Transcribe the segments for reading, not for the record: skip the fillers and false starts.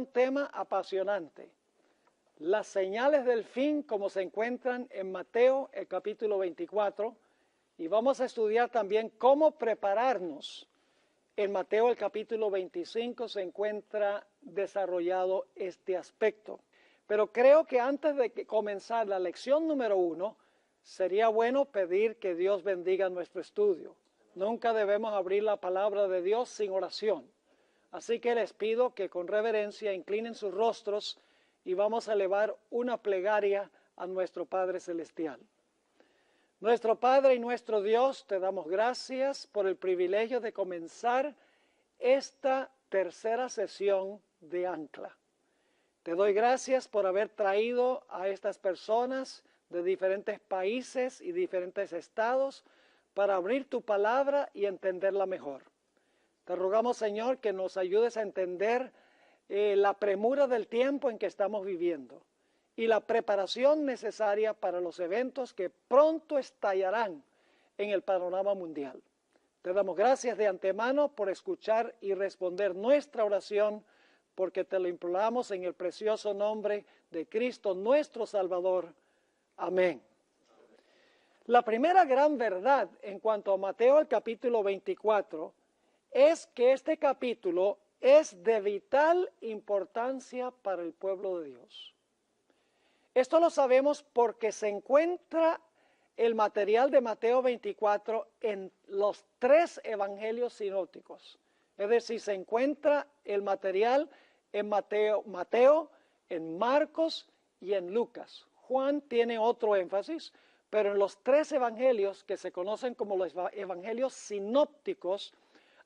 Un tema apasionante. Las señales del fin, como se encuentran en Mateo, el capítulo 24, y vamos a estudiar también cómo prepararnos. En Mateo, el capítulo 25, se encuentra desarrollado este aspecto. Pero creo que antes de comenzar la lección número 1, sería bueno pedir que Dios bendiga nuestro estudio. Nunca debemos abrir la palabra de Dios sin oración. Así que les pido que con reverencia inclinen sus rostros y vamos a elevar una plegaria a nuestro Padre Celestial. Nuestro Padre y nuestro Dios, te damos gracias por el privilegio de comenzar esta tercera sesión de Ancla. Te doy gracias por haber traído a estas personas de diferentes países y diferentes estados para abrir tu palabra y entenderla mejor. Te rogamos, Señor, que nos ayudes a entender la premura del tiempo en que estamos viviendo y la preparación necesaria para los eventos que pronto estallarán en el panorama mundial. Te damos gracias de antemano por escuchar y responder nuestra oración, porque te lo imploramos en el precioso nombre de Cristo, nuestro Salvador. Amén. La primera gran verdad en cuanto a Mateo, el capítulo 24, es que este capítulo es de vital importancia para el pueblo de Dios. Esto lo sabemos porque se encuentra el material de Mateo 24 en los 3 evangelios sinópticos. Es decir, se encuentra el material en Mateo, en Marcos y en Lucas. Juan tiene otro énfasis, pero en los 3 evangelios que se conocen como los evangelios sinópticos,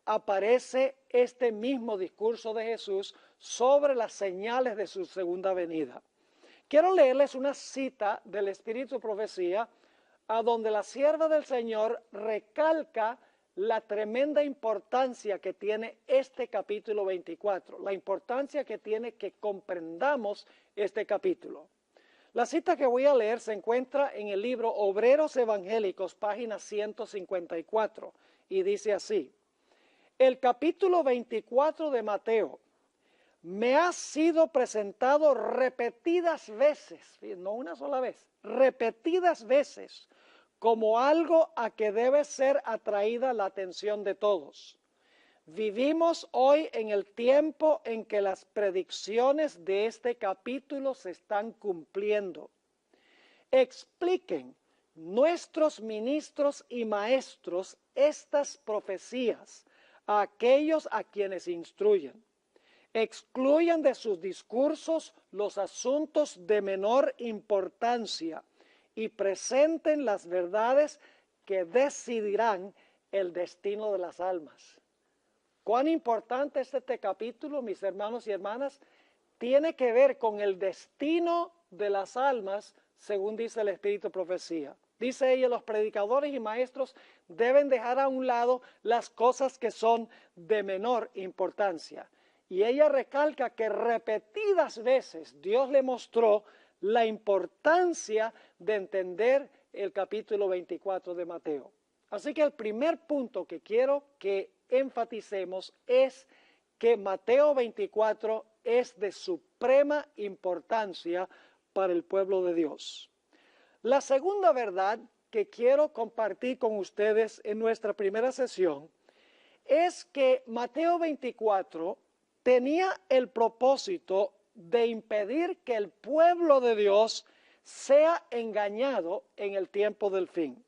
aparece este mismo discurso de Jesús sobre las señales de su segunda venida. Quiero leerles una cita del Espíritu de Profecía, a donde la sierva del Señor recalca la tremenda importancia que tiene este capítulo 24, la importancia que tiene que comprendamos este capítulo. La cita que voy a leer se encuentra en el libro Obreros Evangélicos, página 154, y dice así: el capítulo 24 de Mateo me ha sido presentado repetidas veces, no una sola vez, repetidas veces, como algo a que debe ser atraída la atención de todos. Vivimos hoy en el tiempo en que las predicciones de este capítulo se están cumpliendo. Expliquen nuestros ministros y maestros estas profecías a aquellos a quienes instruyen. Excluyan de sus discursos los asuntos de menor importancia y presenten las verdades que decidirán el destino de las almas. ¿Cuán importante es este capítulo, mis hermanos y hermanas? Tiene que ver con el destino de las almas, según dice el Espíritu de Profecía. Dice ella, los predicadores y maestros deben dejar a un lado las cosas que son de menor importancia. Y ella recalca que repetidas veces Dios le mostró la importancia de entender el capítulo 24 de Mateo. Así que el primer punto que quiero que enfaticemos es que Mateo 24 es de suprema importancia para el pueblo de Dios. La segunda verdad que quiero compartir con ustedes en nuestra primera sesión es que Mateo 24 tenía el propósito de impedir que el pueblo de Dios sea engañado en el tiempo del fin.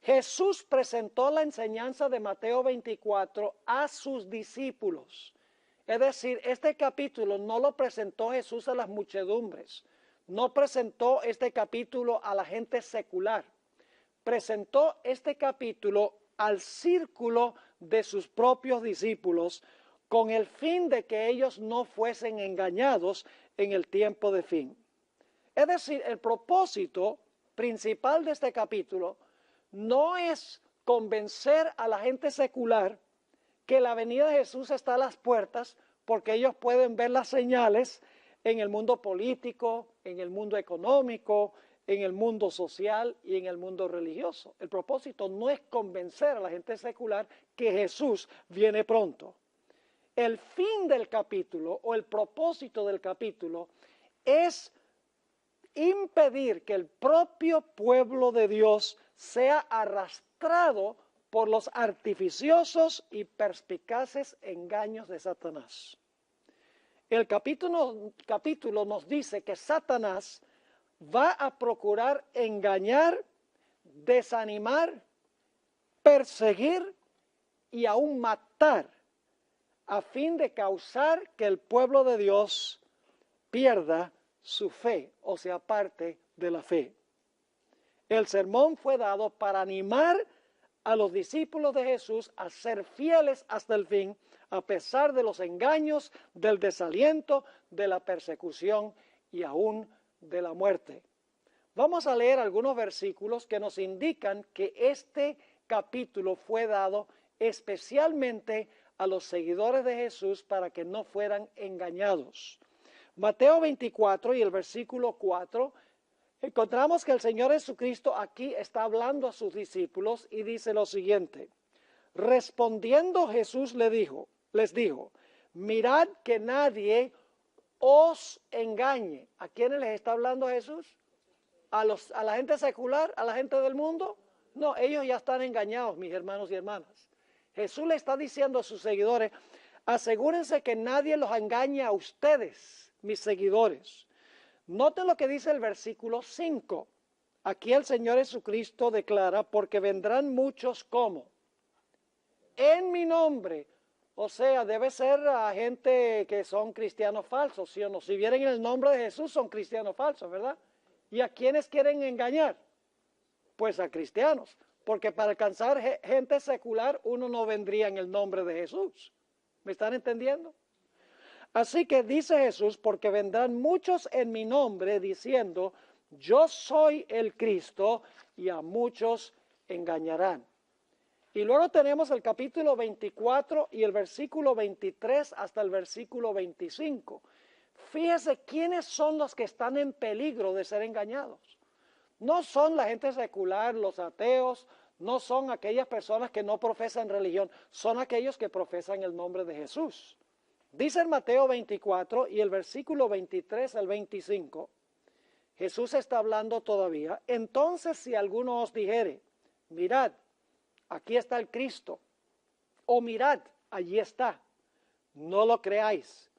Jesús presentó la enseñanza de Mateo 24 a sus discípulos. Es decir, este capítulo no lo presentó Jesús a las muchedumbres. No presentó este capítulo a la gente secular. Presentó este capítulo al círculo de sus propios discípulos con el fin de que ellos no fuesen engañados en el tiempo de fin. Es decir, el propósito principal de este capítulo no es convencer a la gente secular que la venida de Jesús está a las puertas, porque ellos pueden ver las señales en el mundo político, en el mundo económico, en el mundo social y en el mundo religioso. El propósito no es convencer a la gente secular que Jesús viene pronto. El fin del capítulo o el propósito del capítulo es impedir que el propio pueblo de Dios sea arrastrado por los artificiosos y perspicaces engaños de Satanás. El capítulo nos dice que Satanás va a procurar engañar, desanimar, perseguir y aún matar a fin de causar que el pueblo de Dios pierda su fe o se aparte de la fe. El sermón fue dado para animar a los discípulos de Jesús a ser fieles hasta el fin, a pesar de los engaños, del desaliento, de la persecución y aún de la muerte. Vamos a leer algunos versículos que nos indican que este capítulo fue dado especialmente a los seguidores de Jesús para que no fueran engañados. Mateo 24 y el versículo 4, encontramos que el Señor Jesucristo aquí está hablando a sus discípulos y dice lo siguiente: respondiendo Jesús les dijo, mirad que nadie os engañe. ¿A quiénes les está hablando Jesús? ¿A la gente secular? ¿A la gente del mundo? No, ellos ya están engañados, mis hermanos y hermanas. Jesús le está diciendo a sus seguidores, asegúrense que nadie los engañe a ustedes, mis seguidores. Noten lo que dice el versículo 5. Aquí el Señor Jesucristo declara, porque vendrán muchos como en mi nombre. O sea, debe ser a gente que son cristianos falsos, ¿sí o no? Si vienen en el nombre de Jesús son cristianos falsos, ¿verdad? ¿Y a quiénes quieren engañar? Pues a cristianos, porque para alcanzar gente secular uno no vendría en el nombre de Jesús. ¿Me están entendiendo? Así que dice Jesús, porque vendrán muchos en mi nombre diciendo, yo soy el Cristo, y a muchos engañarán. Y luego tenemos el capítulo 24 y el versículo 23 hasta el versículo 25. Fíjese quiénes son los que están en peligro de ser engañados. No son la gente secular, los ateos, no son aquellas personas que no profesan religión, son aquellos que profesan el nombre de Jesús. Dice en Mateo 24 y el versículo 23 al 25, Jesús está hablando todavía. Entonces si alguno os dijere, mirad, aquí está el Cristo, o mirad, allí está, no lo creáis,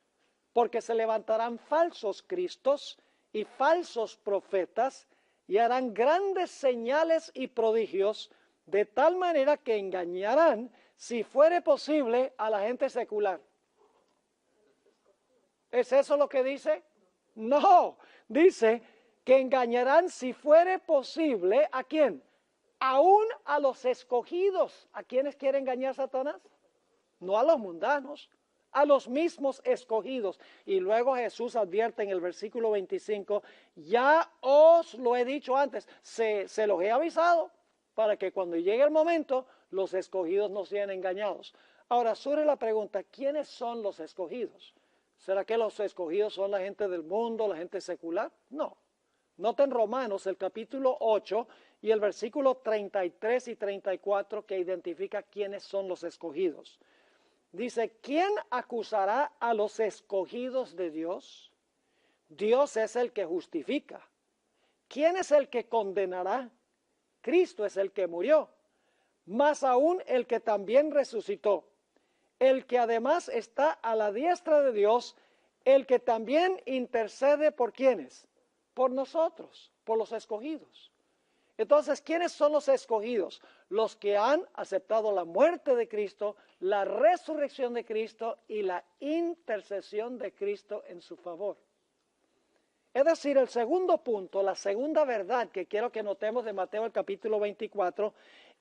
porque se levantarán falsos cristos y falsos profetas y harán grandes señales y prodigios, de tal manera que engañarán, si fuere posible, a la gente secular. ¿Es eso lo que dice? No, dice que engañarán, si fuere posible, ¿a quién? Aún a los escogidos. ¿A quiénes quiere engañar Satanás? No a los mundanos, a los mismos escogidos. Y luego Jesús advierte en el versículo 25, ya os lo he dicho antes, se los he avisado para que cuando llegue el momento los escogidos no sean engañados. Ahora surge la pregunta, ¿quiénes son los escogidos? ¿Será que los escogidos son la gente del mundo, la gente secular? No. Noten Romanos el capítulo 8 y el versículo 33 y 34 que identifica quiénes son los escogidos. Dice, ¿quién acusará a los escogidos de Dios? Dios es el que justifica. ¿Quién es el que condenará? Cristo es el que murió, más aún el que también resucitó, el que además está a la diestra de Dios, el que también intercede por ¿quiénes? Por nosotros, por los escogidos. Entonces, ¿quiénes son los escogidos? Los que han aceptado la muerte de Cristo, la resurrección de Cristo y la intercesión de Cristo en su favor. Es decir, el segundo punto, la segunda verdad que quiero que notemos de Mateo el capítulo 24,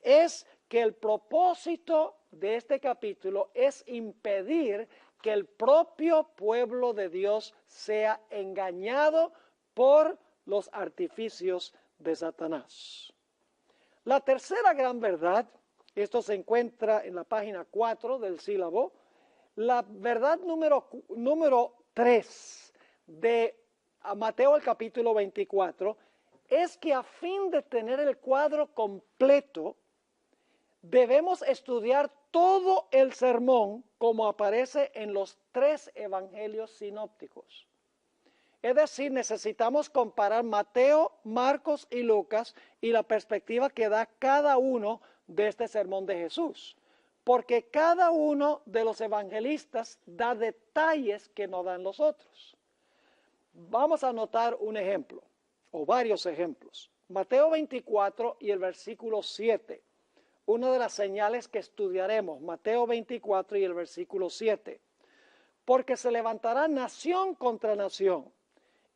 es que el propósito de este capítulo es impedir que el propio pueblo de Dios sea engañado por los artificios de Satanás. La tercera gran verdad, esto se encuentra en la página 4 del sílabo, la verdad número 3 de Mateo el capítulo 24, es que a fin de tener el cuadro completo debemos estudiar todo el sermón como aparece en los 3 evangelios sinópticos. Es decir, necesitamos comparar Mateo, Marcos y Lucas y la perspectiva que da cada uno de este sermón de Jesús. Porque cada uno de los evangelistas da detalles que no dan los otros. Vamos a notar un ejemplo, o varios ejemplos. Mateo 24 y el versículo 7. Una de las señales que estudiaremos, Mateo 24 y el versículo 7. Porque se levantará nación contra nación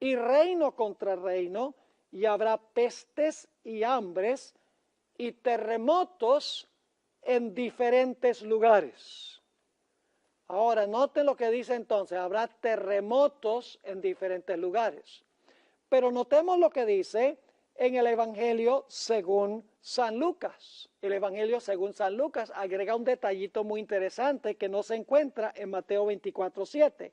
y reino contra reino, y habrá pestes y hambres y terremotos en diferentes lugares. Ahora, noten lo que dice entonces, habrá terremotos en diferentes lugares. Pero notemos lo que dice en el Evangelio según San Lucas. El Evangelio según San Lucas agrega un detallito muy interesante que no se encuentra en Mateo 24:7.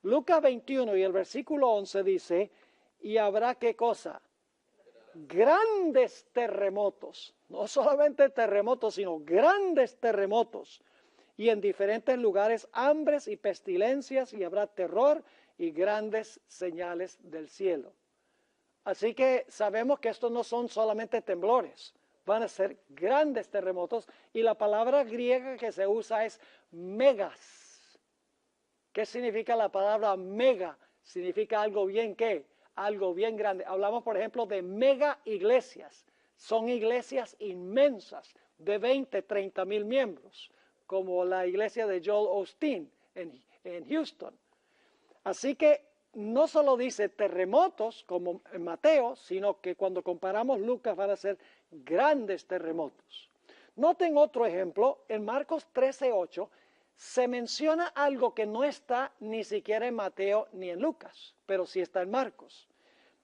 Lucas 21 y el versículo 11 dice, y habrá ¿qué cosa? Grandes terremotos, no solamente terremotos, sino grandes terremotos, y en diferentes lugares hambres y pestilencias, y habrá terror y grandes señales del cielo. Así que sabemos que estos no son solamente temblores, van a ser grandes terremotos, y la palabra griega que se usa es megas. ¿Qué significa la palabra mega? Significa algo bien, ¿qué? Algo bien grande. Hablamos, por ejemplo, de mega iglesias. Son iglesias inmensas de 20, 30 mil miembros, como la iglesia de Joel Osteen en Houston. Así que no solo dice terremotos, como en Mateo, sino que cuando comparamos Lucas van a ser grandes terremotos. Noten otro ejemplo, en Marcos 13:8, se menciona algo que no está ni siquiera en Mateo ni en Lucas, pero sí está en Marcos.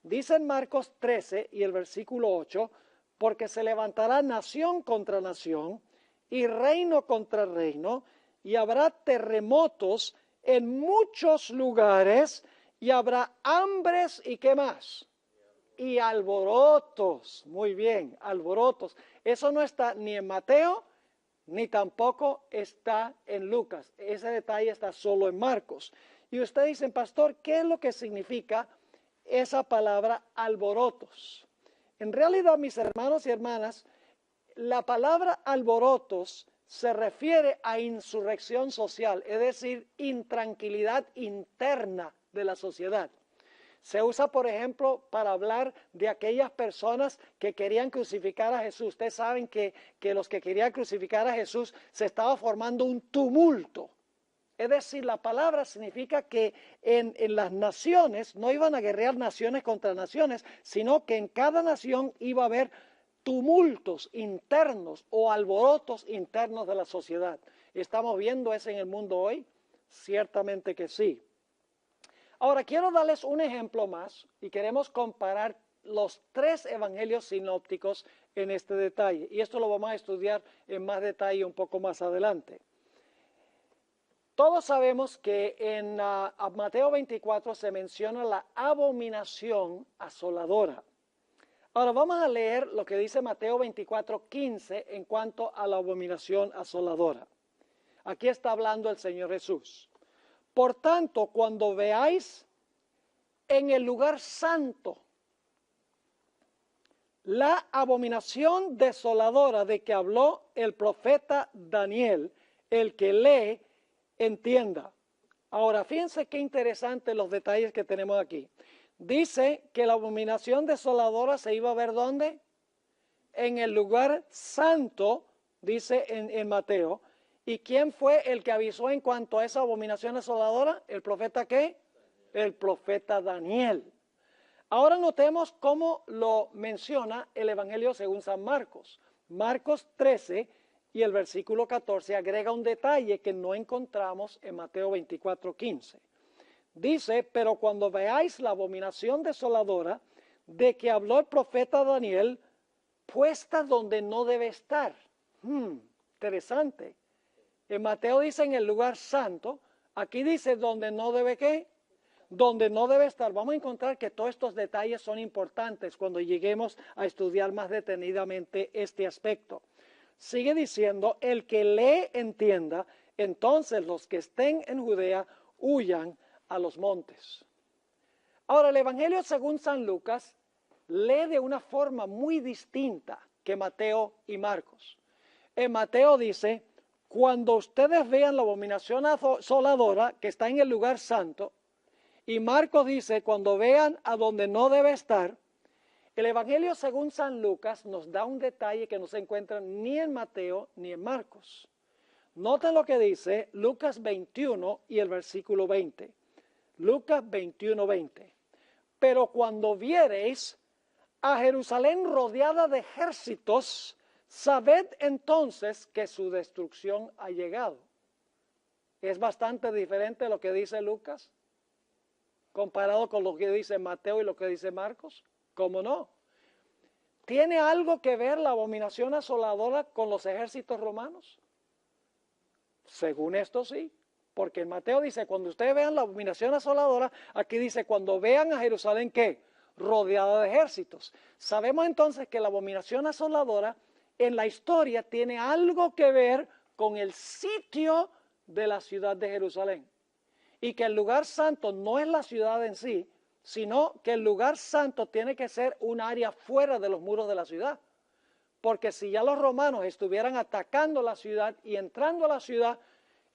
Dice en Marcos 13 y el versículo 8, porque se levantará nación contra nación y reino contra reino, y habrá terremotos en muchos lugares, y habrá hambres y ¿qué más? Y alborotos. Muy bien, alborotos. Eso no está ni en Mateo ni tampoco está en Lucas. Ese detalle está solo en Marcos. Y ustedes dicen, pastor, ¿qué es lo que significa esa palabra alborotos? En realidad, mis hermanos y hermanas, la palabra alborotos se refiere a insurrección social, es decir, intranquilidad interna de la sociedad. Se usa, por ejemplo, para hablar de aquellas personas que querían crucificar a Jesús. Ustedes saben que los que querían crucificar a Jesús se estaba formando un tumulto. Es decir, la palabra significa que en las naciones no iban a guerrear naciones contra naciones, sino que en cada nación iba a haber tumultos internos o alborotos internos de la sociedad. ¿Estamos viendo eso en el mundo hoy? Ciertamente que sí. Ahora, quiero darles un ejemplo más y queremos comparar los 3 evangelios sinópticos en este detalle. Y esto lo vamos a estudiar en más detalle un poco más adelante. Todos sabemos que en Mateo 24 se menciona la abominación asoladora. Ahora vamos a leer lo que dice Mateo 24:15 en cuanto a la abominación asoladora. Aquí está hablando el Señor Jesús. Por tanto, cuando veáis en el lugar santo la abominación desoladora de que habló el profeta Daniel, el que lee, entienda. Ahora, fíjense qué interesante los detalles que tenemos aquí. Dice que la abominación desoladora se iba a ver ¿dónde? En el lugar santo, dice en Mateo. ¿Y quién fue el que avisó en cuanto a esa abominación asoladora? ¿El profeta qué? El profeta Daniel. Ahora notemos cómo lo menciona el Evangelio según San Marcos. Marcos 13 y el versículo 14 agrega un detalle que no encontramos en Mateo 24:15. Dice, pero cuando veáis la abominación desoladora de que habló el profeta Daniel, puesta donde no debe estar. Interesante. En Mateo dice en el lugar santo, aquí dice donde no debe ¿qué? Donde no debe estar. Vamos a encontrar que todos estos detalles son importantes cuando lleguemos a estudiar más detenidamente este aspecto. sigue diciendo, el que lee entienda, entonces los que estén en Judea huyan a los montes. Ahora, el Evangelio según San Lucas lee de una forma muy distinta que Mateo y Marcos. En Mateo dice, cuando ustedes vean la abominación asoladora que está en el lugar santo, y Marcos dice, cuando vean a donde no debe estar. El Evangelio según San Lucas nos da un detalle que no se encuentra ni en Mateo ni en Marcos. Noten lo que dice Lucas 21 y el versículo 20. Lucas 21, 20. Pero cuando viereis a Jerusalén rodeada de ejércitos, sabed entonces que su destrucción ha llegado. Es bastante diferente lo que dice Lucas comparado con lo que dice Mateo y lo que dice Marcos. ¿Cómo no? ¿Tiene algo que ver la abominación asoladora con los ejércitos romanos? Según esto sí, porque en Mateo dice, cuando ustedes vean la abominación asoladora, aquí dice, cuando vean a Jerusalén, ¿qué? Rodeada de ejércitos. Sabemos entonces que la abominación asoladora en la historia tiene algo que ver con el sitio de la ciudad de Jerusalén. Y que el lugar santo no es la ciudad en sí, sino que el lugar santo tiene que ser un área fuera de los muros de la ciudad. Porque si ya los romanos estuvieran atacando la ciudad y entrando a la ciudad,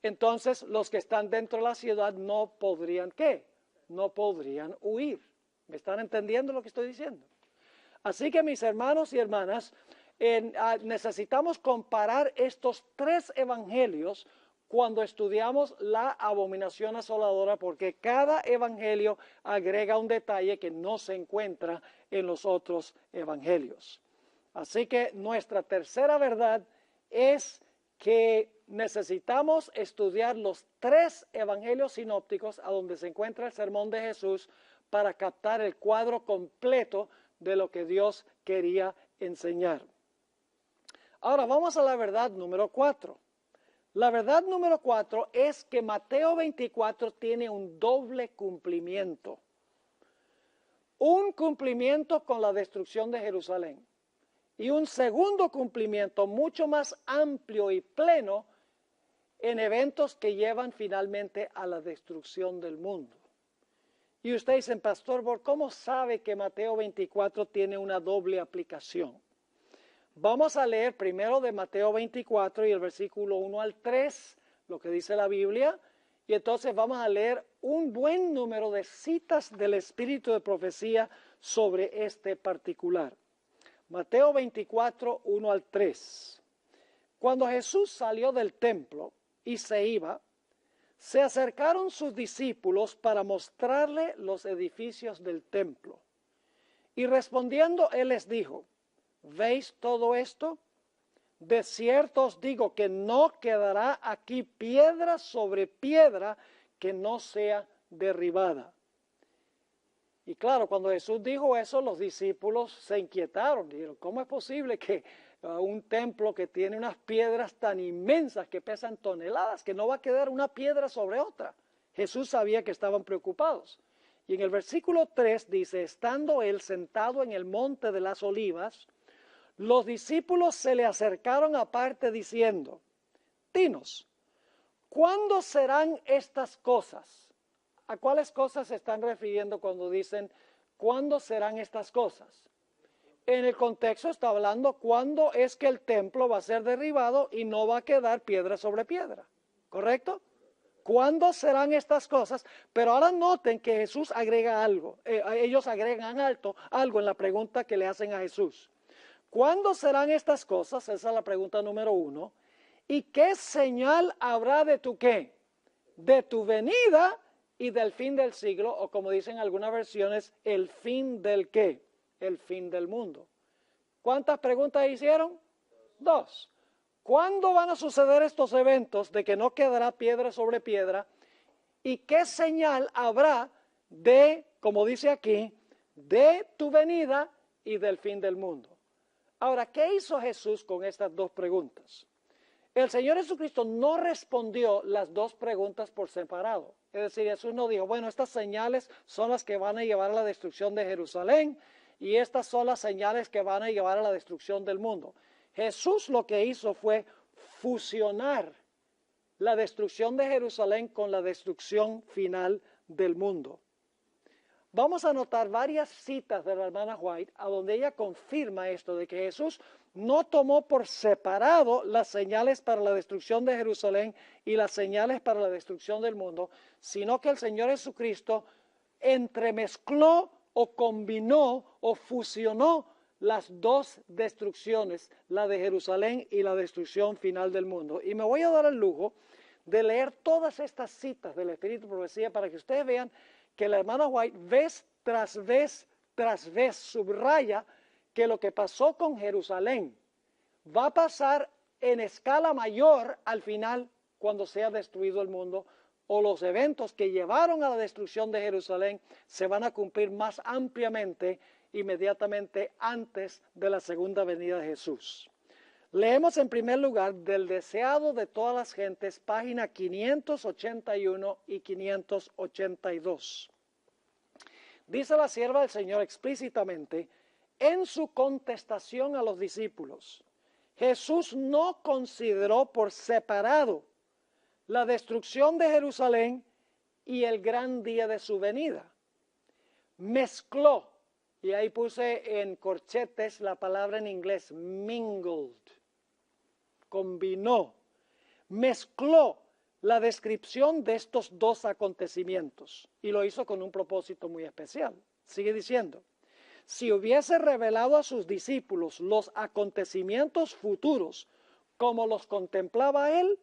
entonces los que están dentro de la ciudad no podrían, ¿qué? No podrían huir. ¿Me están entendiendo lo que estoy diciendo? Así que mis hermanos y hermanas, necesitamos comparar estos tres evangelios cuando estudiamos la abominación asoladora, porque cada evangelio agrega un detalle que no se encuentra en los otros evangelios. Así que nuestra tercera verdad es que necesitamos estudiar los tres evangelios sinópticos a donde se encuentra el sermón de Jesús para captar el cuadro completo de lo que Dios quería enseñar. Ahora vamos a la verdad número 4. La verdad número 4 es que Mateo 24 tiene un doble cumplimiento. Un cumplimiento con la destrucción de Jerusalén y un segundo cumplimiento mucho más amplio y pleno en eventos que llevan finalmente a la destrucción del mundo. Y usted dice, Pastor Borg, ¿cómo sabe que Mateo 24 tiene una doble aplicación? Vamos a leer primero de Mateo 24 y el versículo 1 al 3, lo que dice la Biblia, y entonces vamos a leer un buen número de citas del Espíritu de profecía sobre este particular. Mateo 24, 1 al 3. Cuando Jesús salió del templo y se iba, se acercaron sus discípulos para mostrarle los edificios del templo. Y respondiendo él les dijo, ¿veis todo esto? De cierto os digo que no quedará aquí piedra sobre piedra que no sea derribada. Y claro, cuando Jesús dijo eso, los discípulos se inquietaron. Dijeron, ¿cómo es posible que un templo que tiene unas piedras tan inmensas que pesan toneladas, que no va a quedar una piedra sobre otra? Jesús sabía que estaban preocupados. Y en el versículo 3 dice, estando él sentado en el monte de las olivas, los discípulos se le acercaron aparte diciendo, dinos, ¿cuándo serán estas cosas? ¿A cuáles cosas se están refiriendo cuando dicen, ¿cuándo serán estas cosas? En el contexto está hablando cuándo es que el templo va a ser derribado y no va a quedar piedra sobre piedra, ¿correcto? ¿Cuándo serán estas cosas? Pero ahora noten que Jesús agrega algo, ellos agregan algo en la pregunta que le hacen a Jesús. ¿Cuándo serán estas cosas? Esa es la pregunta número 1. ¿Y qué señal habrá de tu qué? De tu venida y del fin del siglo, o como dicen algunas versiones, el fin del qué? El fin del mundo. ¿Cuántas preguntas hicieron? 2. ¿Cuándo van a suceder estos eventos de que no quedará piedra sobre piedra? ¿Y qué señal habrá de, como dice aquí, de tu venida y del fin del mundo? Ahora, ¿qué hizo Jesús con estas dos preguntas? El Señor Jesucristo no respondió las dos preguntas por separado. Es decir, Jesús no dijo, bueno, estas señales son las que van a llevar a la destrucción de Jerusalén y estas son las señales que van a llevar a la destrucción del mundo. Jesús lo que hizo fue fusionar la destrucción de Jerusalén con la destrucción final del mundo. Vamos a notar varias citas de la hermana White a donde ella confirma esto, de que Jesús no tomó por separado las señales para la destrucción de Jerusalén y las señales para la destrucción del mundo, sino que el Señor Jesucristo entremezcló o combinó o fusionó las dos destrucciones, la de Jerusalén y la destrucción final del mundo. Y me voy a dar el lujo de leer todas estas citas del Espíritu de Profecía para que ustedes vean que la hermana White vez tras vez subraya que lo que pasó con Jerusalén va a pasar en escala mayor al final cuando sea destruido el mundo, o los eventos que llevaron a la destrucción de Jerusalén se van a cumplir más ampliamente inmediatamente antes de la segunda venida de Jesús. Leemos en primer lugar del deseado de todas las gentes, página 581 y 582. Dice la sierva del Señor explícitamente, en su contestación a los discípulos, Jesús no consideró por separado la destrucción de Jerusalén y el gran día de su venida. Mezcló, y ahí puse en corchetes la palabra en inglés, mingled, combinó, mezcló la descripción de estos dos acontecimientos y lo hizo con un propósito muy especial. Sigue diciendo, si hubiese revelado a sus discípulos los acontecimientos futuros como los contemplaba él,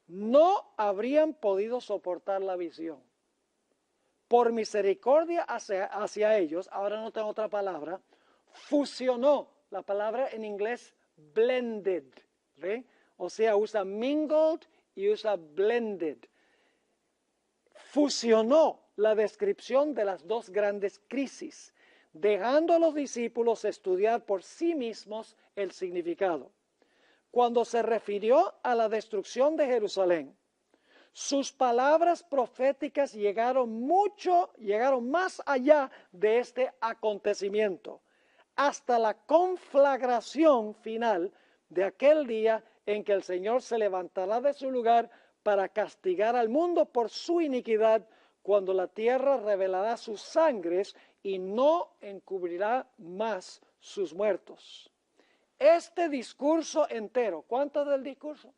no habrían podido soportar la visión. Por misericordia hacia ellos, ahora no tengo otra palabra, fusionó, la palabra en inglés blended, ¿ve? O sea, usa mingled y usa blended. Fusionó la descripción de las dos grandes crisis, dejando a los discípulos estudiar por sí mismos el significado. Cuando se refirió a la destrucción de Jerusalén, sus palabras proféticas llegaron más allá de este acontecimiento, hasta la conflagración final de aquel día en que el Señor se levantará de su lugar para castigar al mundo por su iniquidad, cuando la tierra revelará sus sangres y no encubrirá más sus muertos. Este discurso entero, ¿cuánto del discurso?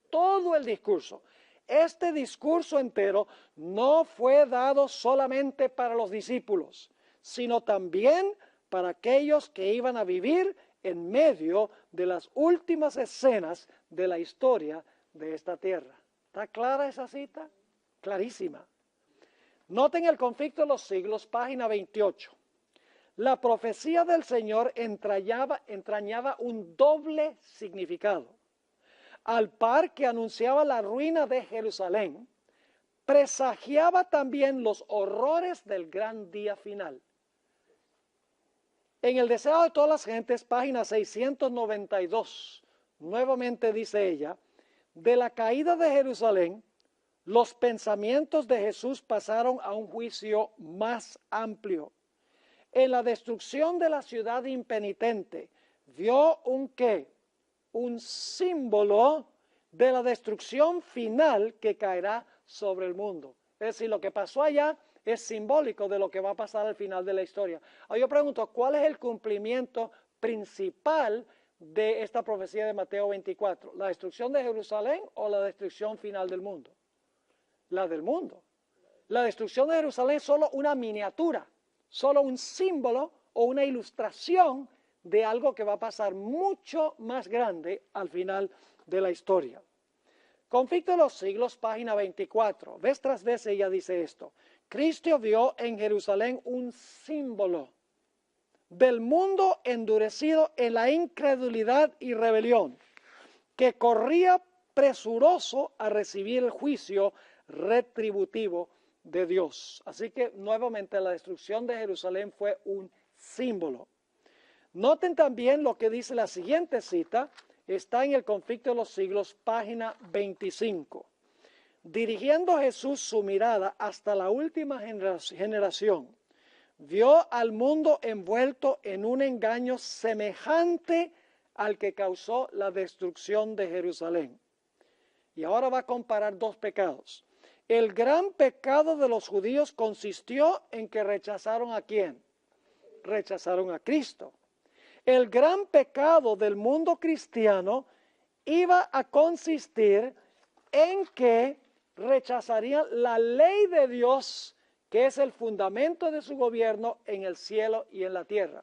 Todo el discurso. Este discurso entero no fue dado solamente para los discípulos, sino también para aquellos que iban a vivir en medio de las últimas escenas de la historia de esta tierra. ¿Está clara esa cita? Clarísima. Noten el conflicto de los siglos, página 28. La profecía del Señor entrañaba un doble significado. Al par que anunciaba la ruina de Jerusalén, presagiaba también los horrores del gran día final. En el deseo de todas las gentes, página 692, nuevamente dice ella, de la caída de Jerusalén, los pensamientos de Jesús pasaron a un juicio más amplio. En la destrucción de la ciudad impenitente, vio un símbolo de la destrucción final que caerá sobre el mundo. Es decir, lo que pasó allá es simbólico de lo que va a pasar al final de la historia. Ahora yo pregunto, ¿cuál es el cumplimiento principal de esta profecía de Mateo 24? ¿La destrucción de Jerusalén o la destrucción final del mundo? La del mundo. La destrucción de Jerusalén es solo una miniatura, solo un símbolo o una ilustración de algo que va a pasar mucho más grande al final de la historia. Conflicto de los siglos, página 24. Vez tras vez ella dice esto. Cristo vio en Jerusalén un símbolo del mundo endurecido en la incredulidad y rebelión, que corría presuroso a recibir el juicio retributivo de Dios. Así que nuevamente la destrucción de Jerusalén fue un símbolo. Noten también lo que dice la siguiente cita, está en el conflicto de los siglos, página 25. Dirigiendo Jesús su mirada hasta la última generación, vio al mundo envuelto en un engaño semejante al que causó la destrucción de Jerusalén. Y ahora va a comparar dos pecados. El gran pecado de los judíos consistió en que rechazaron ¿a quién? Rechazaron a Cristo. El gran pecado del mundo cristiano iba a consistir en que rechazarían la ley de Dios, que es el fundamento de su gobierno en el cielo y en la tierra.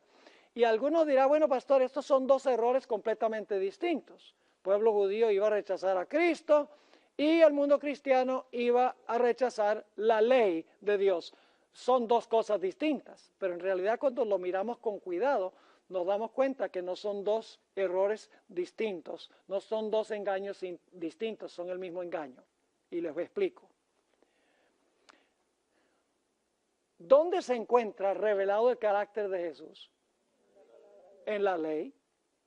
Y algunos dirán, bueno, pastor, estos son dos errores completamente distintos. El pueblo judío iba a rechazar a Cristo y el mundo cristiano iba a rechazar la ley de Dios. Son dos cosas distintas, pero en realidad cuando lo miramos con cuidado, nos damos cuenta que no son dos errores distintos, no son dos engaños distintos, son el mismo engaño. Y les explico. ¿Dónde se encuentra revelado el carácter de Jesús? En la ley,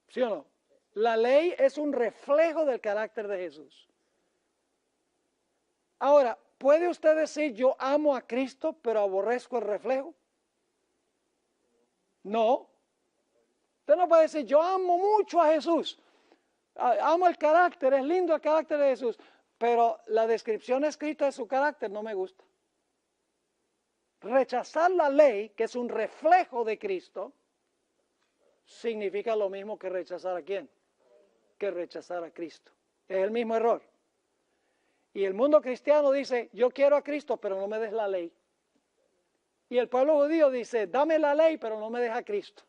¿sí o no? La ley es un reflejo del carácter de Jesús. Ahora, ¿puede usted decir yo amo a Cristo pero aborrezco el reflejo? No. Usted no puede decir yo amo mucho a Jesús, amo el carácter, es lindo el carácter de Jesús, pero la descripción escrita de su carácter no me gusta. Rechazar la ley, que es un reflejo de Cristo, significa lo mismo que rechazar a quién, que rechazar a Cristo. Es el mismo error. Y el mundo cristiano dice, yo quiero a Cristo, pero no me des la ley. Y el pueblo judío dice, dame la ley, pero no me des a Cristo.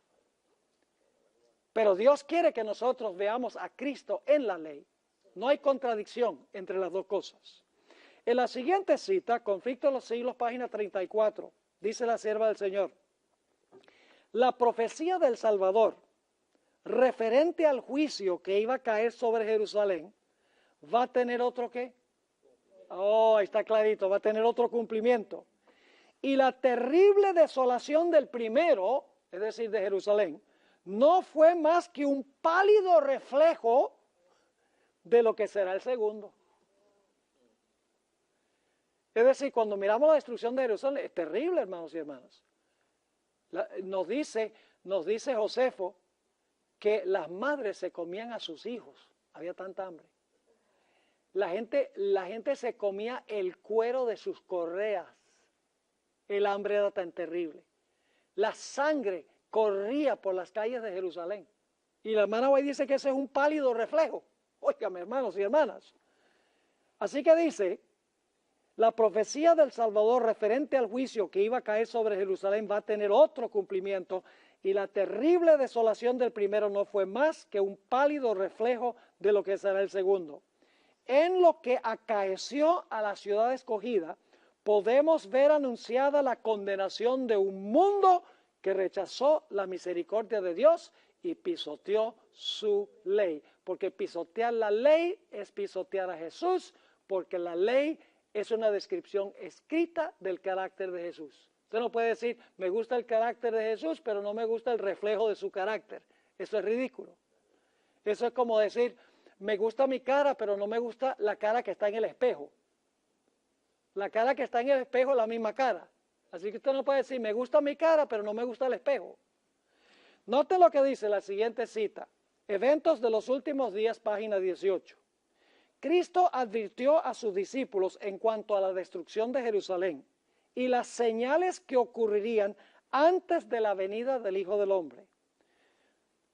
Pero Dios quiere que nosotros veamos a Cristo en la ley. No hay contradicción entre las dos cosas. En la siguiente cita, Conflicto de los Siglos, página 34, dice la sierva del Señor, la profecía del Salvador, referente al juicio que iba a caer sobre Jerusalén, va a tener otro ¿qué? Oh, está clarito, va a tener otro cumplimiento. Y la terrible desolación del primero, es decir, de Jerusalén, no fue más que un pálido reflejo de lo que será el segundo. Es decir, cuando miramos la destrucción de Jerusalén, es terrible, hermanos y hermanas. Nos dice Josefo que las madres se comían a sus hijos, había tanta hambre. La gente se comía el cuero de sus correas, el hambre era tan terrible. La sangre corría por las calles de Jerusalén. Y la hermana White dice que ese es un pálido reflejo. Óigame, hermanos y hermanas. Así que dice, la profecía del Salvador referente al juicio que iba a caer sobre Jerusalén va a tener otro cumplimiento, y la terrible desolación del primero no fue más que un pálido reflejo de lo que será el segundo. En lo que acaeció a la ciudad escogida, podemos ver anunciada la condenación de un mundo que rechazó la misericordia de Dios y pisoteó su ley. Porque pisotear la ley es pisotear a Jesús, porque la ley es una descripción escrita del carácter de Jesús. Usted no puede decir, me gusta el carácter de Jesús, pero no me gusta el reflejo de su carácter. Eso es ridículo. Eso es como decir, me gusta mi cara, pero no me gusta la cara que está en el espejo. La cara que está en el espejo es la misma cara. Así que usted no puede decir, me gusta mi cara, pero no me gusta el espejo. Note lo que dice la siguiente cita. Eventos de los últimos días, página 18. Cristo advirtió a sus discípulos en cuanto a la destrucción de Jerusalén y las señales que ocurrirían antes de la venida del Hijo del Hombre.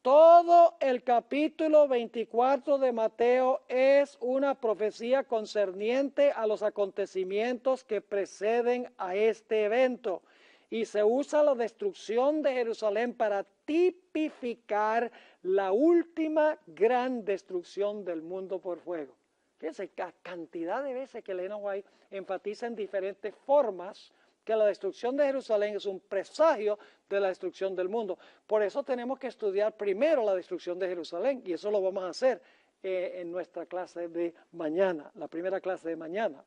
Todo el capítulo 24 de Mateo es una profecía concerniente a los acontecimientos que preceden a este evento. Y se usa la destrucción de Jerusalén para tipificar la última gran destrucción del mundo por fuego. Fíjense, cantidad de veces que Elena White enfatiza en diferentes formas que la destrucción de Jerusalén es un presagio de la destrucción del mundo. Por eso tenemos que estudiar primero la destrucción de Jerusalén, y eso lo vamos a hacer en nuestra clase de mañana, la primera clase de mañana.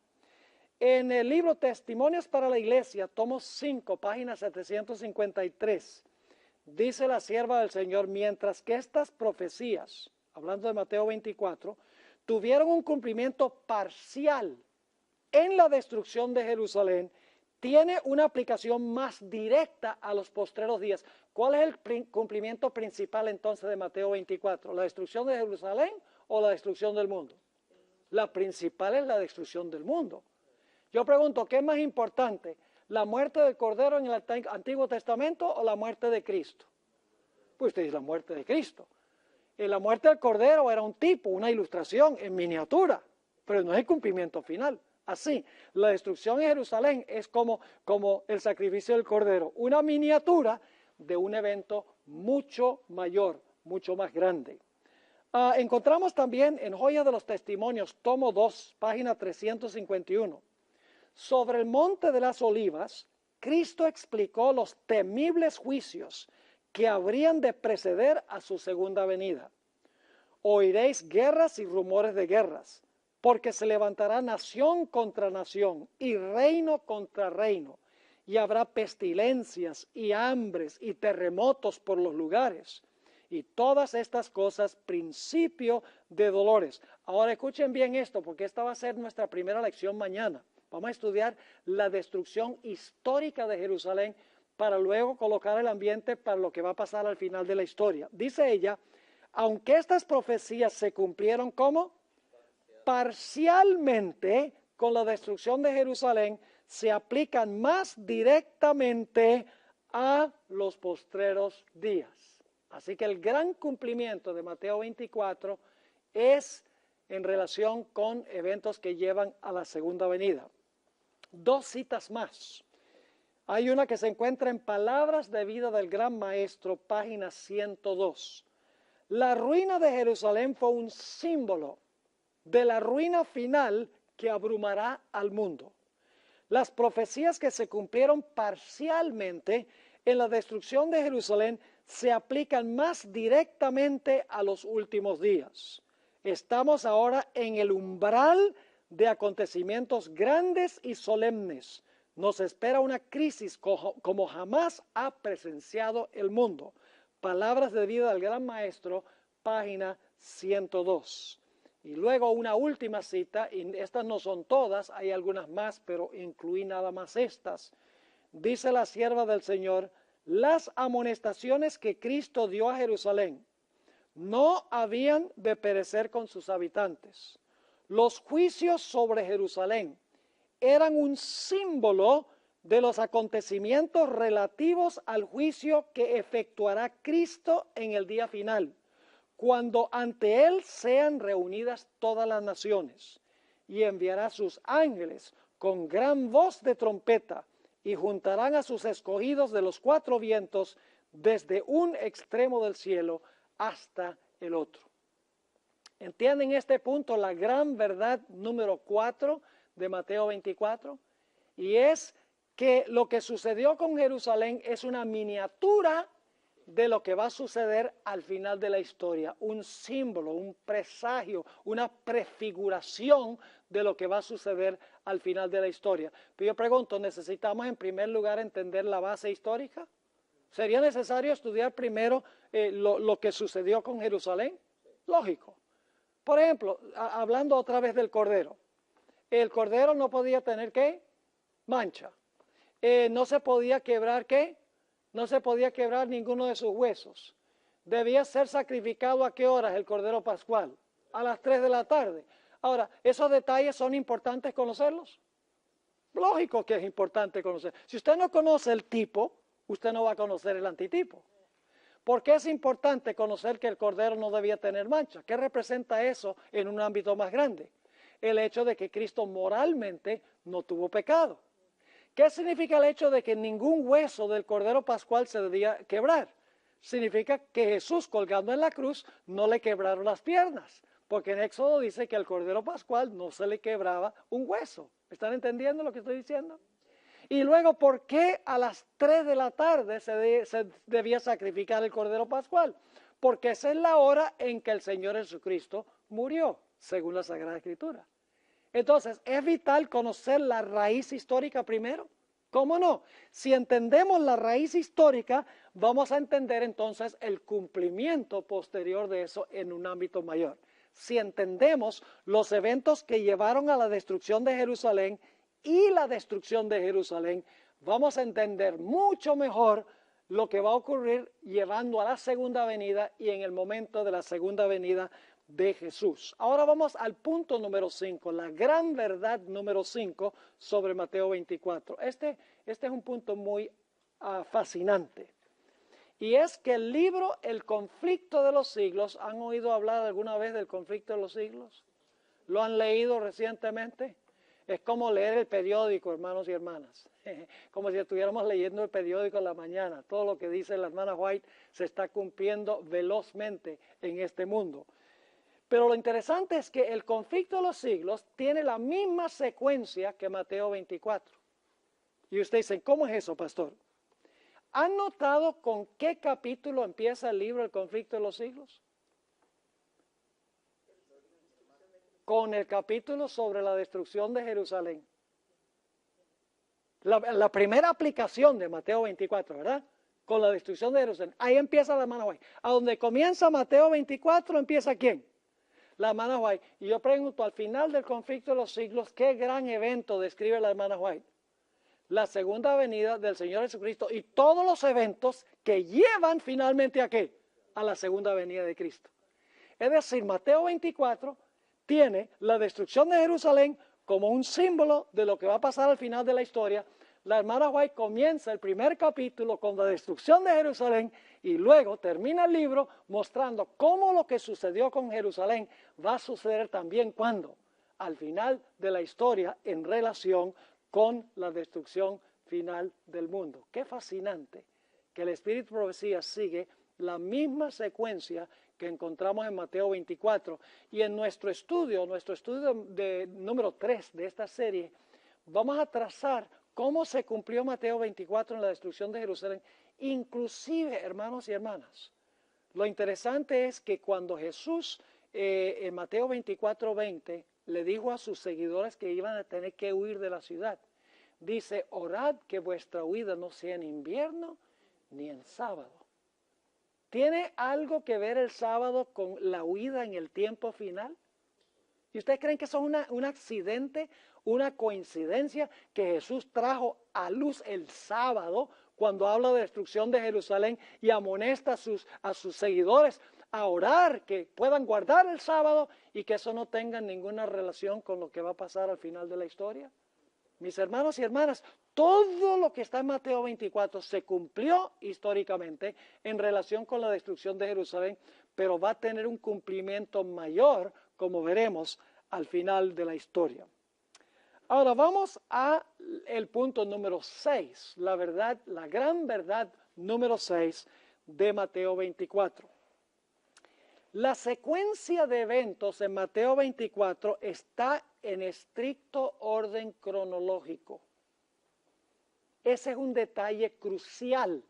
En el libro Testimonios para la Iglesia, tomo 5, página 753, dice la sierva del Señor, mientras que estas profecías, hablando de Mateo 24, tuvieron un cumplimiento parcial en la destrucción de Jerusalén, tiene una aplicación más directa a los postreros días. ¿Cuál es el cumplimiento principal entonces de Mateo 24? ¿La destrucción de Jerusalén o la destrucción del mundo? La principal es la destrucción del mundo. Yo pregunto, ¿qué es más importante? ¿La muerte del Cordero en el Antiguo Testamento o la muerte de Cristo? Pues usted dice la muerte de Cristo. Y la muerte del Cordero era un tipo, una ilustración en miniatura, pero no es el cumplimiento final. Así, la destrucción en Jerusalén es como el sacrificio del Cordero, una miniatura de un evento mucho mayor, mucho más grande. Encontramos también en Joya de los Testimonios, tomo 2, página 351. Sobre el Monte de las Olivas, Cristo explicó los temibles juicios que habrían de preceder a su segunda venida. Oiréis guerras y rumores de guerras, porque se levantará nación contra nación y reino contra reino, y habrá pestilencias y hambres y terremotos por los lugares, y todas estas cosas principio de dolores. Ahora escuchen bien esto, porque esta va a ser nuestra primera lección mañana. Vamos a estudiar la destrucción histórica de Jerusalén para luego colocar el ambiente para lo que va a pasar al final de la historia. Dice ella, aunque estas profecías se cumplieron como parcialmente con la destrucción de Jerusalén, se aplican más directamente a los postreros días. Así que el gran cumplimiento de Mateo 24 es en relación con eventos que llevan a la segunda venida. Dos citas más. Hay una que se encuentra en Palabras de Vida del Gran Maestro, página 102. La ruina de Jerusalén fue un símbolo de la ruina final que abrumará al mundo. Las profecías que se cumplieron parcialmente en la destrucción de Jerusalén se aplican más directamente a los últimos días. Estamos ahora en el umbral de acontecimientos grandes y solemnes. Nos espera una crisis como jamás ha presenciado el mundo. Palabras de Vida del Gran Maestro, página 102. Y luego una última cita, y estas no son todas, hay algunas más, pero incluí nada más estas. Dice la sierva del Señor, las amonestaciones que Cristo dio a Jerusalén no habían de perecer con sus habitantes. Los juicios sobre Jerusalén eran un símbolo de los acontecimientos relativos al juicio que efectuará Cristo en el día final, cuando ante Él sean reunidas todas las naciones, y enviará sus ángeles con gran voz de trompeta, y juntarán a sus escogidos de los cuatro vientos, desde un extremo del cielo hasta el otro. ¿Entienden este punto, la gran verdad número 4 de Mateo 24? Y es que lo que sucedió con Jerusalén es una miniatura de lo que va a suceder al final de la historia, un símbolo, un presagio, una prefiguración de lo que va a suceder al final de la historia. Pero yo pregunto, ¿necesitamos en primer lugar entender la base histórica? ¿Sería necesario estudiar primero lo que sucedió con Jerusalén? Lógico. Por ejemplo, hablando otra vez del Cordero. El Cordero no podía tener, ¿qué? Mancha. No se podía quebrar, ¿qué? No se podía quebrar ninguno de sus huesos. Debía ser sacrificado ¿a qué horas el Cordero Pascual? A las 3 de la tarde. Ahora, ¿esos detalles son importantes conocerlos? Lógico que es importante conocer. Si usted no conoce el tipo, usted no va a conocer el antitipo. ¿Por qué es importante conocer que el Cordero no debía tener mancha? ¿Qué representa eso en un ámbito más grande? El hecho de que Cristo moralmente no tuvo pecado. ¿Qué significa el hecho de que ningún hueso del Cordero Pascual se debía quebrar? Significa que Jesús colgando en la cruz no le quebraron las piernas, porque en Éxodo dice que al Cordero Pascual no se le quebraba un hueso. ¿Están entendiendo lo que estoy diciendo? Y luego, ¿por qué a las 3 de la tarde se debía sacrificar el Cordero Pascual? Porque esa es la hora en que el Señor Jesucristo murió, según la Sagrada Escritura. Entonces, ¿es vital conocer la raíz histórica primero? ¿Cómo no? Si entendemos la raíz histórica, vamos a entender entonces el cumplimiento posterior de eso en un ámbito mayor. Si entendemos los eventos que llevaron a la destrucción de Jerusalén y la destrucción de Jerusalén, vamos a entender mucho mejor lo que va a ocurrir llevando a la segunda venida y en el momento de la segunda venida de Jesús. Ahora vamos al punto número 5, la gran verdad número 5 sobre Mateo 24. Este es un punto muy fascinante. Y es que el libro El conflicto de los siglos, ¿han oído hablar alguna vez del conflicto de los siglos? ¿Lo han leído recientemente? Es como leer el periódico, hermanos y hermanas. Como si estuviéramos leyendo el periódico en la mañana. Todo lo que dice la hermana White se está cumpliendo velozmente en este mundo. Pero lo interesante es que el conflicto de los siglos tiene la misma secuencia que Mateo 24. Y ustedes dicen, ¿cómo es eso, pastor? ¿Han notado con qué capítulo empieza el libro El conflicto de los siglos? Con el capítulo sobre la destrucción de Jerusalén. La primera aplicación de Mateo 24, ¿verdad? Con la destrucción de Jerusalén. Ahí empieza la hermana White. A donde comienza Mateo 24, ¿empieza quién? La hermana White. Y yo pregunto, al final del conflicto de los siglos, ¿qué gran evento describe la hermana White? La segunda venida del Señor Jesucristo y todos los eventos que llevan finalmente ¿a qué? A la segunda venida de Cristo. Es decir, Mateo 24 tiene la destrucción de Jerusalén como un símbolo de lo que va a pasar al final de la historia. La hermana White comienza el primer capítulo con la destrucción de Jerusalén y luego termina el libro mostrando cómo lo que sucedió con Jerusalén va a suceder también cuando, al final de la historia en relación con la destrucción final del mundo. Qué fascinante que el Espíritu de Profecía sigue la misma secuencia que encontramos en Mateo 24. Y en nuestro estudio de número 3 de esta serie, vamos a trazar cómo se cumplió Mateo 24 en la destrucción de Jerusalén, inclusive, hermanos y hermanas. Lo interesante es que cuando Jesús, en Mateo 24:20, le dijo a sus seguidores que iban a tener que huir de la ciudad, dice, orad que vuestra huida no sea en invierno ni en sábado. ¿Tiene algo que ver el sábado con la huida en el tiempo final? ¿Y ustedes creen que eso es un accidente, una coincidencia que Jesús trajo a luz el sábado cuando habla de destrucción de Jerusalén y amonesta a sus seguidores a orar que puedan guardar el sábado y que eso no tenga ninguna relación con lo que va a pasar al final de la historia? Mis hermanos y hermanas, todo lo que está en Mateo 24 se cumplió históricamente en relación con la destrucción de Jerusalén, pero va a tener un cumplimiento mayor, como veremos al final de la historia. Ahora vamos a el punto número 6, la verdad, la gran verdad número 6 de Mateo 24. La secuencia de eventos en Mateo 24 está en estricto orden cronológico. Ese es un detalle crucial.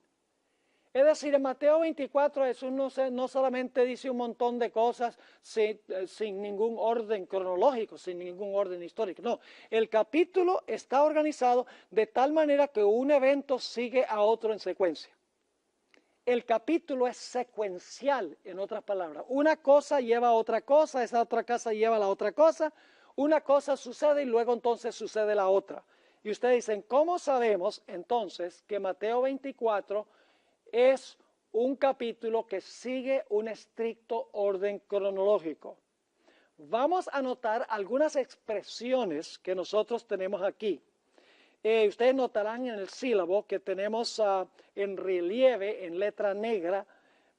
Es decir, en Mateo 24 Jesús no solamente dice un montón de cosas sin ningún orden cronológico, sin ningún orden histórico. No, el capítulo está organizado de tal manera que un evento sigue a otro en secuencia. El capítulo es secuencial, en otras palabras. Una cosa lleva a otra cosa, esa otra cosa lleva a la otra cosa, una cosa sucede y luego entonces sucede la otra. Y ustedes dicen, ¿cómo sabemos entonces que Mateo 24 es un capítulo que sigue un estricto orden cronológico? Vamos a notar algunas expresiones que nosotros tenemos aquí. Ustedes notarán en el sílabo que tenemos en relieve, en letra negra,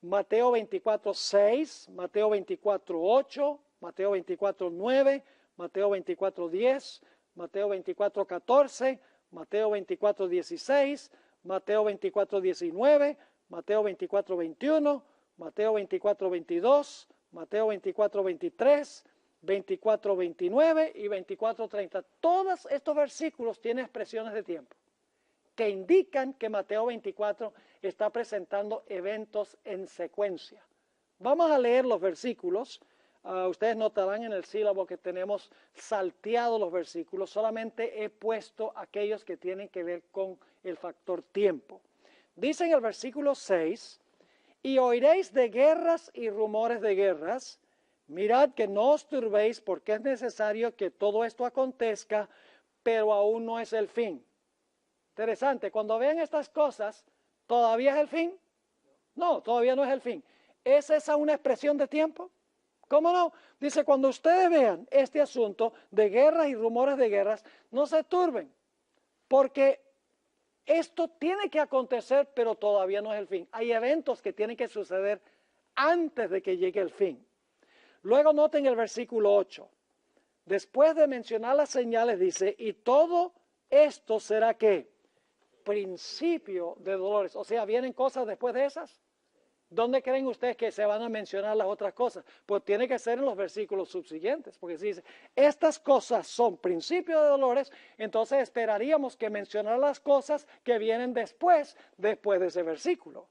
Mateo 24:6, Mateo 24:8, Mateo 24:9, Mateo 24:10, Mateo 24:14, Mateo 24:16, Mateo 24:19, Mateo 24:21, Mateo 24:22, Mateo 24:23, 24:29 y 24:30. Todos estos versículos tienen expresiones de tiempo que indican que Mateo 24 está presentando eventos en secuencia. Vamos a leer los versículos. Ustedes notarán en el sílabo que tenemos salteado los versículos. Solamente he puesto aquellos que tienen que ver con el factor tiempo. Dice en el versículo 6, y oiréis de guerras y rumores de guerras. Mirad que no os turbéis, porque es necesario que todo esto acontezca, pero aún no es el fin. Interesante, cuando vean estas cosas, ¿todavía es el fin? No, todavía no es el fin. ¿Es esa una expresión de tiempo? ¿Cómo no? Dice, cuando ustedes vean este asunto de guerras y rumores de guerras, no se turben, porque esto tiene que acontecer, pero todavía no es el fin. Hay eventos que tienen que suceder antes de que llegue el fin. Luego noten el versículo 8. Después de mencionar las señales, dice, y todo esto será ¿qué? Principio de dolores. O sea, ¿vienen cosas después de esas? ¿Dónde creen ustedes que se van a mencionar las otras cosas? Pues tiene que ser en los versículos subsiguientes, porque si dice, estas cosas son principios de dolores, entonces esperaríamos que mencionara las cosas que vienen después de ese versículo.